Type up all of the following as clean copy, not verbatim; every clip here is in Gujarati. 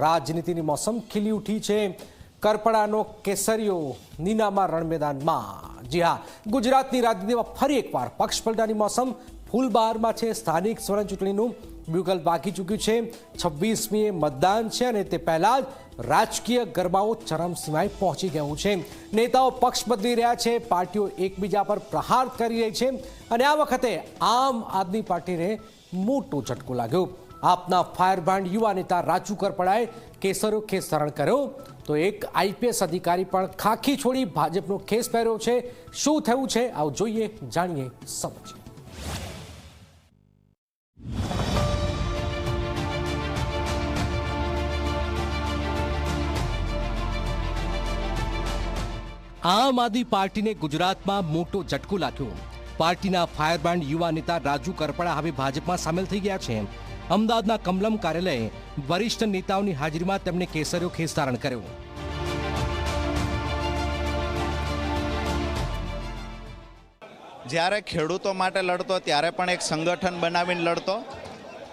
રાજનીતિની મોસમ ખીલી ઉઠી છે। કરપડાનો કેસરીયો નીનામાં રણ મેદાનમાં। જી હા, ગુજરાતની રાજનીતિમાં ફરી એકવાર પક્ષ પલટાની મોસમ ફૂલબહારમાં છે। સ્થાનિક સ્વરાજ ચૂંટણીનું બ્યુગલ વાગી ચૂક્યું છે। 26મીએ મતદાન છે અને તે પહેલા જ રાજકીય ગરમાવો ચરમસીમાએ પહોંચી ગયું છે। નેતાઓ પક્ષ બદલી રહ્યા છે, પાર્ટીઓ એકબીજા પર પ્રહાર કરી રહી છે અને આ વખતે આમ આદમી પાર્ટીને મોટો ઝટકો લાગ્યો। આપના ફાયરબ્રાન્ડ યુવા નેતા રાજુ કરપડાએ કેસરીયો ખેસ ધારણ કર્યો તો એક આઈપીએસ અધિકારી પણ ખાખી છોડી ભાજપનો ખેસ પહેર્યો છે। શું થયું છે આવો જોઈએ, જાણીએ, સમજીએ। આમ આદમી પાર્ટીને ગુજરાતમાં મોટો ઝટકો લાગ્યો। પાર્ટીના ફાયરબ્રાન્ડ યુવા નેતા રાજુ કરપડા હવે ભાજપમાં સામેલ થઈ ગયા છે। અમદાવાદના કમલમ કાર્યાલયે વરિષ્ઠ નેતાઓની હાજરીમાં તેમણે કેસરીયો ખેસ ધારણ કર્યો। જ્યારે ખેડૂતો માટે લડતો ત્યારે પણ એક સંગઠન બનાવીને લડતો।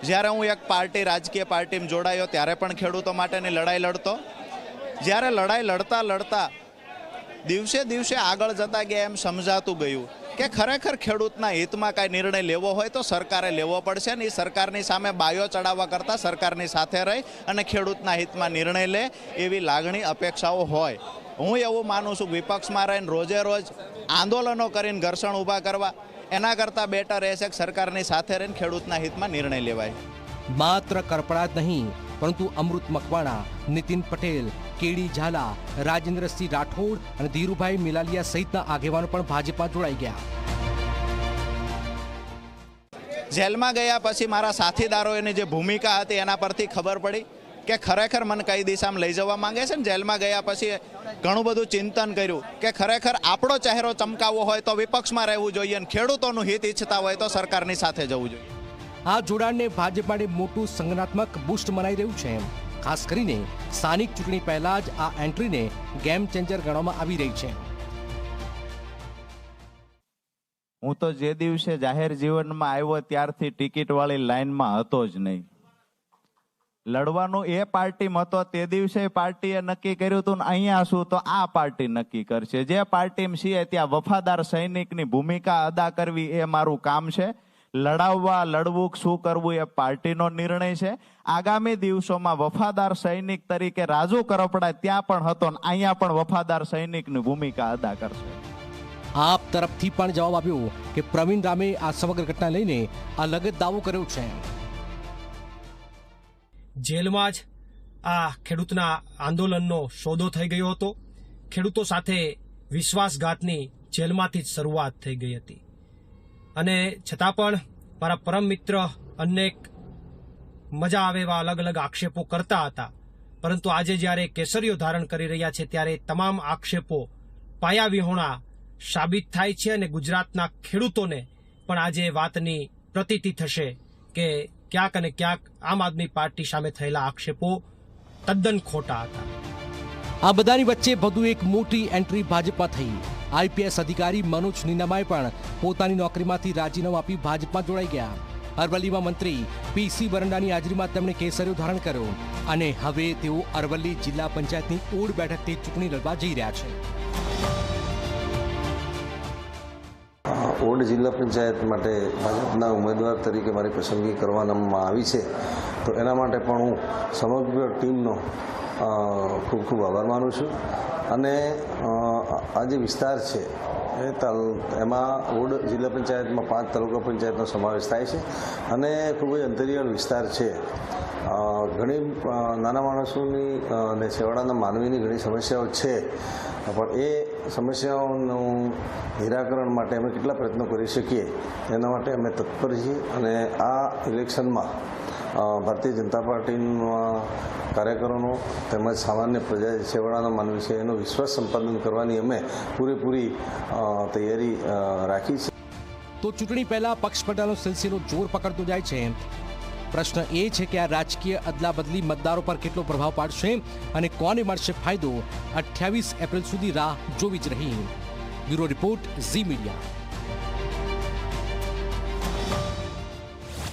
જ્યારે હું એક પાર્ટી, રાજકીય પાર્ટીમાં જોડાયો ત્યારે પણ ખેડૂતો માટેની લડાઈ લડતો। જ્યારે લડાઈ લડતા લડતા દિવસે દિવસે આગળ જતા ગયા એમ સમજાતું ગયું કે ખરેખર ખેડૂતના હિતમાં કાંઈ નિર્ણય લેવો હોય તો સરકારે લેવો પડશે ને એ સરકારની સામે બાયો ચડાવવા કરતાં સરકારની સાથે રહી અને ખેડૂતના હિતમાં નિર્ણય લે એવી લાગણી, અપેક્ષાઓ હોય। હું એવું માનું છું વિપક્ષમાં રહીને રોજે રોજ આંદોલનો કરીને ઘર્ષણ ઊભા કરવા એના કરતાં બેટર રહેશે કે સરકારની સાથે રહીને ખેડૂતના હિતમાં નિર્ણય લેવાય। માત્ર કરપડા જ નહીં પરંતુ અમૃત મકવાણા, નીતિન પટેલ, કેડી ઝાલા, રાજેન્દ્રસિંહ રાઠોડ અને ધીરુભાઈ મેલાલિયા સહિતના આગેવાનો પણ ભાજપમાં જોડાઈ ગયા। જેલમાં ગયા પછી મારા સાથીદારોની જે ભૂમિકા હતી એના પરથી ખબર પડી કે ખરેખર મને કઈ દિશામાં લઈ જવા માંગે છે ને જેલમાં ગયા પછી ઘણું બધું ચિંતન કર્યું કે ખરેખર આપણો ચહેરો ચમકાવવો હોય તો વિપક્ષમાં રહેવું જોઈએ અને ખેડૂતોનું હિત ઈચ્છતા હોય તો સરકારની સાથે જવું જોઈએ। આ જોડાણને ભાજપ માટે મોટું સંગઠનાત્મક બૂસ્ટ મનાઈ રહ્યું છે। ખાસ કરીને સ્થાનિક ચૂંટણી પહેલા જ આ એન્ટ્રીને ગેમ ચેન્જર ગણવામાં આવી રહી છે। હું તો જે દિવસે જાહેર જીવનમાં આવ્યો ત્યારથી ટિકિટ વાળી લાઈનમાં હતો જ નહીં। લડવાનું એ પાર્ટીમાં હતો તે દિવસે પાર્ટીએ નક્કી કર્યું હતું ને અહીંયા શું તો આ પાર્ટી નક્કી કરશે। જે પાર્ટીમાં છીએ ત્યાં વફાદાર સૈનિકની ભૂમિકા અદા કરવી એ મારું કામ છે। લડાવવા, લડવું, શું કરવું એ પાર્ટીનો નિર્ણય છે। આગામી દિવસોમાં વફાદાર સૈનિક તરીકે રાજુ કરપડા ત્યાં પણ હતો ને અહીંયા પણ વફાદાર સૈનિકની ભૂમિકા અદા કરશે। આપ તરફથી પણ જવાબ આવ્યો કે પ્રવીણ રામે આ સમગ્ર ઘટના લઈને અલગ જ દાવો કર્યો છે। જેલમાં જ આ ખેડૂતના આંદોલનનો સોદો થઈ ગયો હતો। ખેડૂતો સાથે વિશ્વાસઘાતની જેલમાંથી જ શરૂઆત થઈ ગઈ હતી અને છતાં પણ મારા પરમ મિત્ર અનેક મજા આવે એવા અલગ અલગ આક્ષેપો કરતા હતા, પરંતુ આજે જ્યારે કેસરીયો ધારણ કરી રહ્યા છે ત્યારે તમામ આક્ષેપો પાયાવિહોણા સાબિત થાય છે અને ગુજરાતના ખેડૂતોને પણ આજે વાતની પ્રતીતિ થશે કે ક્યાંક અને ક્યાંક આમ આદમી પાર્ટી સામે થયેલા આક્ષેપો તદ્દન ખોટા હતા। આ બધાની વચ્ચે વધુ એક મોટી એન્ટ્રી ભાજપમાં થઈ। આઈપીએસ અધિકારી મનોજ નીનામાએ પણ પોતાની નોકરીમાંથી રાજીનામું આપી ભાજપમાં જોડાઈ ગયા। અરવલ્લીમાં મંત્રી પીસી બરંડાની હાજરીમાં તેમણે કેસરીયો ધારણ કર્યો અને હવે તેઓ અરવલ્લી જિલ્લા પંચાયતની ઓડ બેઠકથી ચૂંટણી લડવા જઈ રહ્યા છે। ઓડ જિલ્લા પંચાયત માટે ભાજપના ઉમેદવાર તરીકે મારી પસંદગી કરવામાં આવી છે, તો એના માટે પણ હું સમગ્ર ટીમનો ખૂબ ખૂબ આભાર માનું છું। અને આ જે વિસ્તાર છે એમાં ઓડ જિલ્લા પંચાયતમાં 5 તાલુકા પંચાયતનો સમાવેશ થાય છે અને ખૂબ જ અંતરિયાળ વિસ્તાર છે। ઘણી નાના માણસોની અને છેવાડાના માનવીની ઘણી સમસ્યાઓ છે, પણ એ સમસ્યાઓનું નિરાકરણ માટે અમે કેટલા પ્રયત્નો કરી શકીએ એના માટે અમે તત્પર છીએ અને આ ઇલેક્શનમાં ભારતીય જનતા પાર્ટીના કાર્યકરોનો તેમજ સામાન્ય પ્રજા છેવાડાના માનવી છે એનો વિશ્વાસ સંપાદન કરવાની અમે પૂરેપૂરી તૈયારી રાખી છે। તો ચૂંટણી પહેલા પક્ષ પલટાનો સિલસિલો જોર પકડતો જાય છે। પ્રશ્ન એ છે કે આ રાજકીય અદલાબદલી મતદારો પર કેટલો પ્રભાવ પાડશે અને કોને મળશે ફાયદો? 28 એપ્રિલ સુધી રાહ જોવી જ રહી। Bureau report, Zee media.